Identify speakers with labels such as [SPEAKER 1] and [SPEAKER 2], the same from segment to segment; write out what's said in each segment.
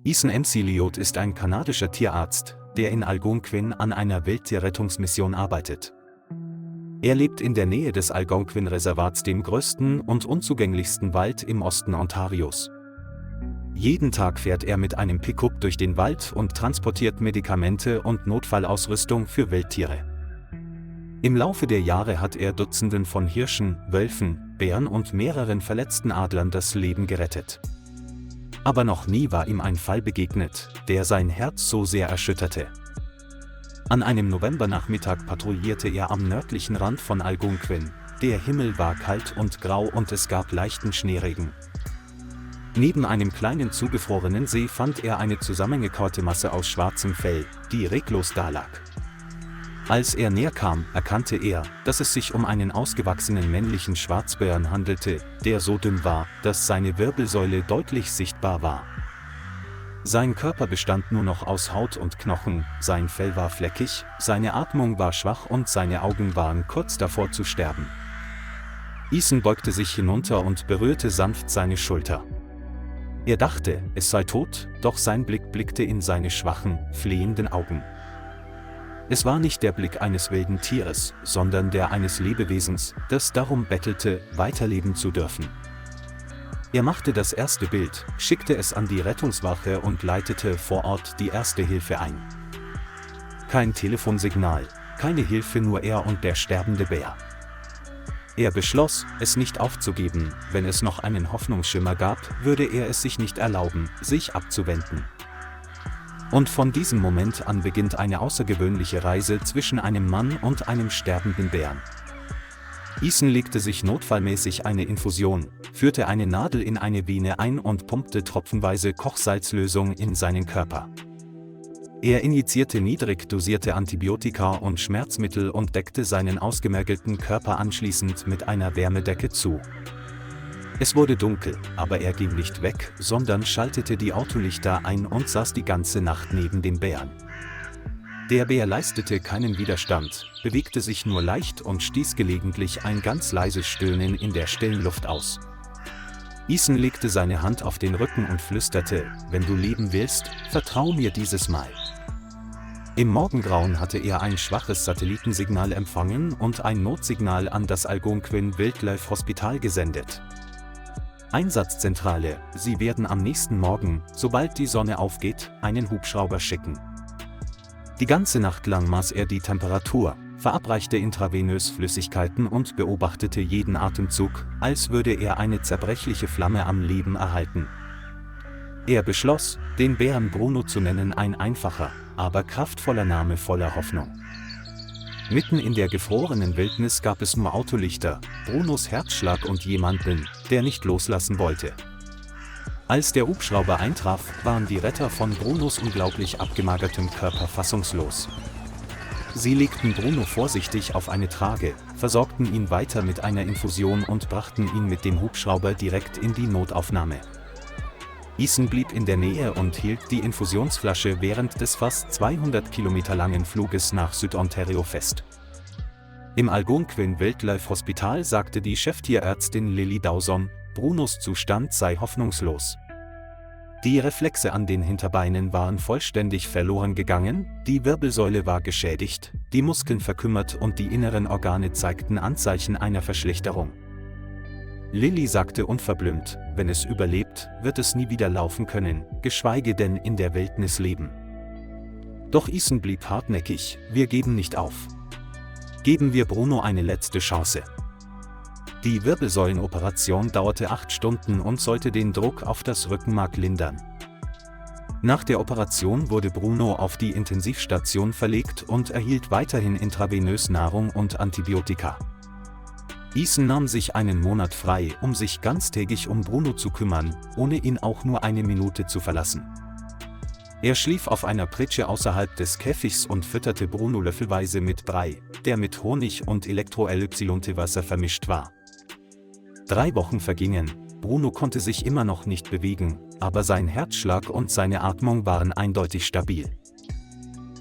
[SPEAKER 1] Ethan McLeod ist ein kanadischer Tierarzt, der in Algonquin an einer Wildtierrettungsmission arbeitet. Er lebt in der Nähe des Algonquin-Reservats, dem größten und unzugänglichsten Wald im Osten Ontarios. Jeden Tag fährt er mit einem Pickup durch den Wald und transportiert Medikamente und Notfallausrüstung für Wildtiere. Im Laufe der Jahre hat er Dutzenden von Hirschen, Wölfen, Bären und mehreren verletzten Adlern das Leben gerettet. Aber noch nie war ihm ein Fall begegnet, der sein Herz so sehr erschütterte. An einem Novembernachmittag patrouillierte er am nördlichen Rand von Algonquin. Der Himmel war kalt und grau und es gab leichten Schneeregen. Neben einem kleinen zugefrorenen See fand er eine zusammengekaute Masse aus schwarzem Fell, die reglos dalag. Als er näher kam, erkannte er, dass es sich um einen ausgewachsenen männlichen Schwarzbären handelte, der so dünn war, dass seine Wirbelsäule deutlich sichtbar war. Sein Körper bestand nur noch aus Haut und Knochen, sein Fell war fleckig, seine Atmung war schwach und seine Augen waren kurz davor zu sterben. Ethan beugte sich hinunter und berührte sanft seine Schulter. Er dachte, es sei tot, doch sein Blick blickte in seine schwachen, flehenden Augen. Es war nicht der Blick eines wilden Tieres, sondern der eines Lebewesens, das darum bettelte, weiterleben zu dürfen. Er machte das erste Bild, schickte es an die Rettungswache und leitete vor Ort die erste Hilfe ein. Kein Telefonsignal, keine Hilfe, nur er und der sterbende Bär. Er beschloss, es nicht aufzugeben. Wenn es noch einen Hoffnungsschimmer gab, würde er es sich nicht erlauben, sich abzuwenden. Und von diesem Moment an beginnt eine außergewöhnliche Reise zwischen einem Mann und einem sterbenden Bären. Ethan legte sich notfallmäßig eine Infusion, führte eine Nadel in eine Vene ein und pumpte tropfenweise Kochsalzlösung in seinen Körper. Er injizierte niedrig dosierte Antibiotika und Schmerzmittel und deckte seinen ausgemergelten Körper anschließend mit einer Wärmedecke zu. Es wurde dunkel, aber er ging nicht weg, sondern schaltete die Autolichter ein und saß die ganze Nacht neben dem Bären. Der Bär leistete keinen Widerstand, bewegte sich nur leicht und stieß gelegentlich ein ganz leises Stöhnen in der stillen Luft aus. Ethan legte seine Hand auf den Rücken und flüsterte: „Wenn du leben willst, vertrau mir dieses Mal." Im Morgengrauen hatte er ein schwaches Satellitensignal empfangen und ein Notsignal an das Algonquin Wildlife Hospital gesendet. Einsatzzentrale: Sie werden am nächsten Morgen, sobald die Sonne aufgeht, einen Hubschrauber schicken. Die ganze Nacht lang maß er die Temperatur, verabreichte intravenös Flüssigkeiten und beobachtete jeden Atemzug, als würde er eine zerbrechliche Flamme am Leben erhalten. Er beschloss, den Bären Bruno zu nennen, ein einfacher, aber kraftvoller Name voller Hoffnung. Mitten in der gefrorenen Wildnis gab es nur Autolichter, Brunos Herzschlag und jemanden, der nicht loslassen wollte. Als der Hubschrauber eintraf, waren die Retter von Brunos unglaublich abgemagertem Körper fassungslos. Sie legten Bruno vorsichtig auf eine Trage, versorgten ihn weiter mit einer Infusion und brachten ihn mit dem Hubschrauber direkt in die Notaufnahme. Ethan blieb in der Nähe und hielt die Infusionsflasche während des fast 200 Kilometer langen Fluges nach Südontario fest. Im Algonquin Wildlife Hospital sagte die Cheftierärztin Lily Dawson, Brunos Zustand sei hoffnungslos. Die Reflexe an den Hinterbeinen waren vollständig verloren gegangen, die Wirbelsäule war geschädigt, die Muskeln verkümmert und die inneren Organe zeigten Anzeichen einer Verschlechterung. Lily sagte unverblümt: „Wenn es überlebt, wird es nie wieder laufen können, geschweige denn in der Wildnis leben." Doch Ethan blieb hartnäckig: „Wir geben nicht auf. Geben wir Bruno eine letzte Chance." Die Wirbelsäulenoperation dauerte 8 Stunden und sollte den Druck auf das Rückenmark lindern. Nach der Operation wurde Bruno auf die Intensivstation verlegt und erhielt weiterhin intravenös Nahrung und Antibiotika. Ethan nahm sich einen Monat frei, um sich ganztägig um Bruno zu kümmern, ohne ihn auch nur eine Minute zu verlassen. Er schlief auf einer Pritsche außerhalb des Käfigs und fütterte Bruno löffelweise mit Brei, der mit Honig und Elektro-Elypsilonte-Wasser vermischt war. 3 Wochen vergingen, Bruno konnte sich immer noch nicht bewegen, aber sein Herzschlag und seine Atmung waren eindeutig stabil.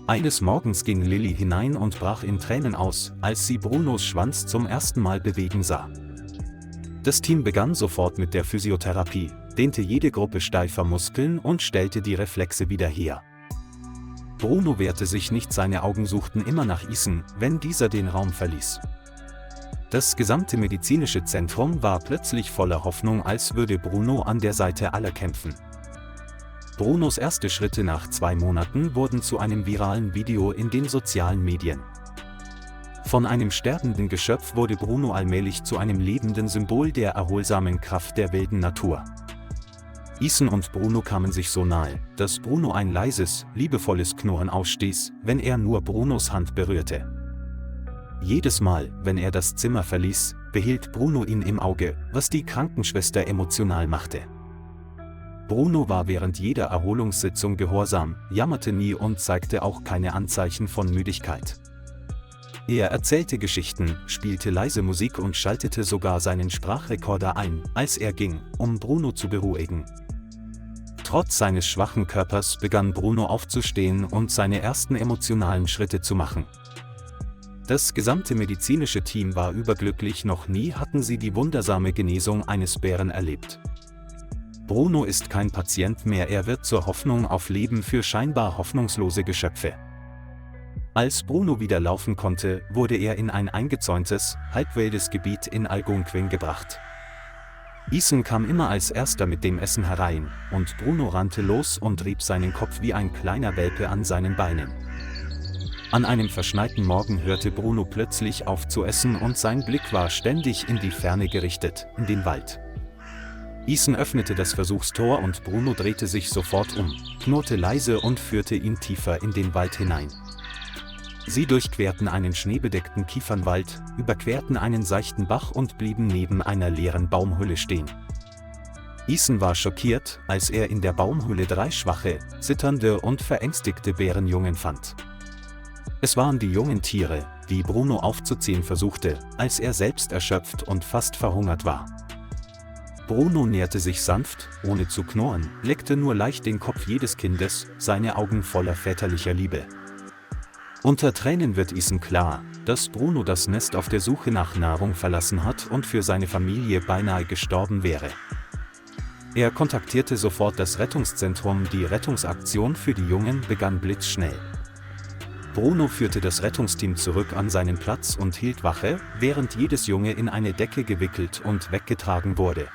[SPEAKER 1] Eines Morgens ging Lily hinein und brach in Tränen aus, als sie Brunos Schwanz zum ersten Mal bewegen sah. Das Team begann sofort mit der Physiotherapie, dehnte jede Gruppe steifer Muskeln und stellte die Reflexe wieder her. Bruno wehrte sich nicht, seine Augen suchten immer nach Ethan, wenn dieser den Raum verließ. Das gesamte medizinische Zentrum war plötzlich voller Hoffnung, als würde Bruno an der Seite aller kämpfen. Brunos erste Schritte nach 2 Monaten wurden zu einem viralen Video in den sozialen Medien. Von einem sterbenden Geschöpf wurde Bruno allmählich zu einem lebenden Symbol der erholsamen Kraft der wilden Natur. Ethan und Bruno kamen sich so nahe, dass Bruno ein leises, liebevolles Knurren ausstieß, wenn er nur Brunos Hand berührte. Jedes Mal, wenn er das Zimmer verließ, behielt Bruno ihn im Auge, was die Krankenschwester emotional machte. Bruno war während jeder Erholungssitzung gehorsam, jammerte nie und zeigte auch keine Anzeichen von Müdigkeit. Er erzählte Geschichten, spielte leise Musik und schaltete sogar seinen Sprachrekorder ein, als er ging, um Bruno zu beruhigen. Trotz seines schwachen Körpers begann Bruno aufzustehen und seine ersten emotionalen Schritte zu machen. Das gesamte medizinische Team war überglücklich, noch nie hatten sie die wundersame Genesung eines Bären erlebt. Bruno ist kein Patient mehr, er wird zur Hoffnung auf Leben für scheinbar hoffnungslose Geschöpfe. Als Bruno wieder laufen konnte, wurde er in ein eingezäuntes, halbwildes Gebiet in Algonquin gebracht. Ethan kam immer als erster mit dem Essen herein, und Bruno rannte los und rieb seinen Kopf wie ein kleiner Welpe an seinen Beinen. An einem verschneiten Morgen hörte Bruno plötzlich auf zu essen und sein Blick war ständig in die Ferne gerichtet, in den Wald. Ethan öffnete das Versuchstor und Bruno drehte sich sofort um, knurrte leise und führte ihn tiefer in den Wald hinein. Sie durchquerten einen schneebedeckten Kiefernwald, überquerten einen seichten Bach und blieben neben einer leeren Baumhöhle stehen. Ethan war schockiert, als er in der Baumhöhle 3 schwache, zitternde und verängstigte Bärenjungen fand. Es waren die jungen Tiere, die Bruno aufzuziehen versuchte, als er selbst erschöpft und fast verhungert war. Bruno näherte sich sanft, ohne zu knurren, leckte nur leicht den Kopf jedes Kindes, seine Augen voller väterlicher Liebe. Unter Tränen wird Ethan klar, dass Bruno das Nest auf der Suche nach Nahrung verlassen hat und für seine Familie beinahe gestorben wäre. Er kontaktierte sofort das Rettungszentrum, die Rettungsaktion für die Jungen begann blitzschnell. Bruno führte das Rettungsteam zurück an seinen Platz und hielt Wache, während jedes Junge in eine Decke gewickelt und weggetragen wurde.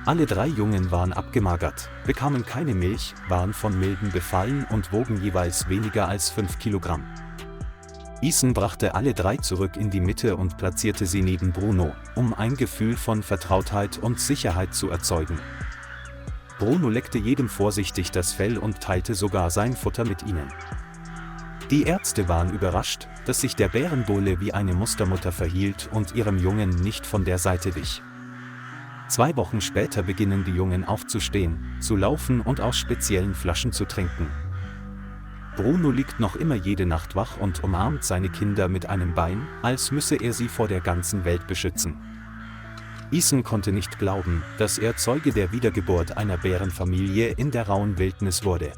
[SPEAKER 1] Alle 3 Jungen waren abgemagert, bekamen keine Milch, waren von Milben befallen und wogen jeweils weniger als 5 Kilogramm. Ethan brachte alle 3 zurück in die Mitte und platzierte sie neben Bruno, um ein Gefühl von Vertrautheit und Sicherheit zu erzeugen. Bruno leckte jedem vorsichtig das Fell und teilte sogar sein Futter mit ihnen. Die Ärzte waren überrascht, dass sich der Bärenbulle wie eine Mustermutter verhielt und ihrem Jungen nicht von der Seite wich. 2 Wochen später beginnen die Jungen aufzustehen, zu laufen und aus speziellen Flaschen zu trinken. Bruno liegt noch immer jede Nacht wach und umarmt seine Kinder mit einem Bein, als müsse er sie vor der ganzen Welt beschützen. Ethan konnte nicht glauben, dass er Zeuge der Wiedergeburt einer Bärenfamilie in der rauen Wildnis wurde.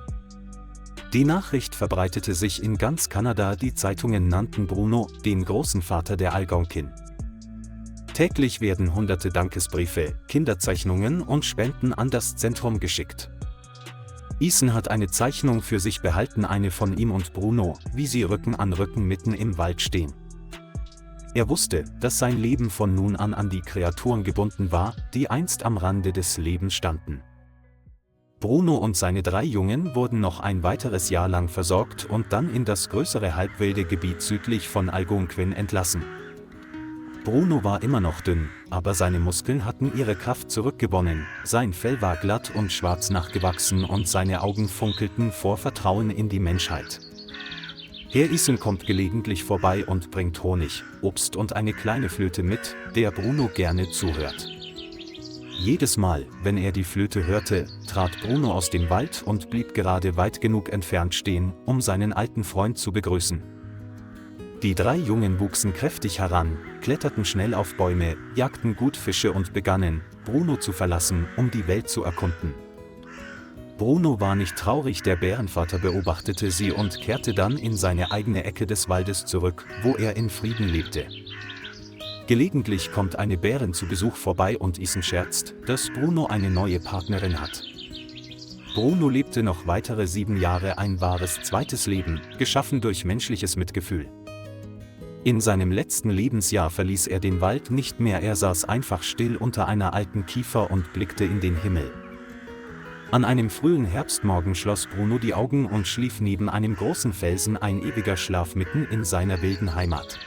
[SPEAKER 1] Die Nachricht verbreitete sich in ganz Kanada, die Zeitungen nannten Bruno den großen Vater der Algonquin. Täglich werden hunderte Dankesbriefe, Kinderzeichnungen und Spenden an das Zentrum geschickt. Ethan hat eine Zeichnung für sich behalten, eine von ihm und Bruno, wie sie Rücken an Rücken mitten im Wald stehen. Er wusste, dass sein Leben von nun an die Kreaturen gebunden war, die einst am Rande des Lebens standen. Bruno und seine 3 Jungen wurden noch ein weiteres Jahr lang versorgt und dann in das größere halbwilde Gebiet südlich von Algonquin entlassen. Bruno war immer noch dünn, aber seine Muskeln hatten ihre Kraft zurückgewonnen, sein Fell war glatt und schwarz nachgewachsen und seine Augen funkelten vor Vertrauen in die Menschheit. Herr Ethan kommt gelegentlich vorbei und bringt Honig, Obst und eine kleine Flöte mit, der Bruno gerne zuhört. Jedes Mal, wenn er die Flöte hörte, trat Bruno aus dem Wald und blieb gerade weit genug entfernt stehen, um seinen alten Freund zu begrüßen. Die 3 Jungen wuchsen kräftig heran, kletterten schnell auf Bäume, jagten gut Fische und begannen, Bruno zu verlassen, um die Welt zu erkunden. Bruno war nicht traurig, der Bärenvater beobachtete sie und kehrte dann in seine eigene Ecke des Waldes zurück, wo er in Frieden lebte. Gelegentlich kommt eine Bärin zu Besuch vorbei und Ethan scherzt, dass Bruno eine neue Partnerin hat. Bruno lebte noch weitere 7 Jahre ein wahres zweites Leben, geschaffen durch menschliches Mitgefühl. In seinem letzten Lebensjahr verließ er den Wald nicht mehr, er saß einfach still unter einer alten Kiefer und blickte in den Himmel. An einem frühen Herbstmorgen schloss Bruno die Augen und schlief neben einem großen Felsen, ein ewiger Schlaf mitten in seiner wilden Heimat.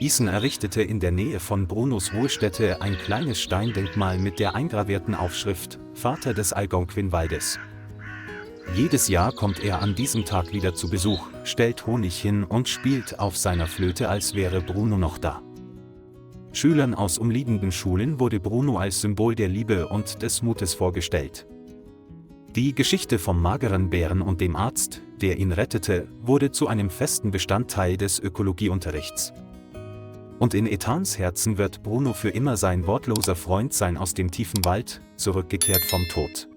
[SPEAKER 1] Ethan errichtete in der Nähe von Brunos Ruhestätte ein kleines Steindenkmal mit der eingravierten Aufschrift »Vater des Algonquin-Waldes«. Jedes Jahr kommt er an diesem Tag wieder zu Besuch, stellt Honig hin und spielt auf seiner Flöte, als wäre Bruno noch da. Schülern aus umliegenden Schulen wurde Bruno als Symbol der Liebe und des Mutes vorgestellt. Die Geschichte vom mageren Bären und dem Arzt, der ihn rettete, wurde zu einem festen Bestandteil des Ökologieunterrichts. Und in Ethans Herzen wird Bruno für immer sein wortloser Freund sein aus dem tiefen Wald, zurückgekehrt vom Tod.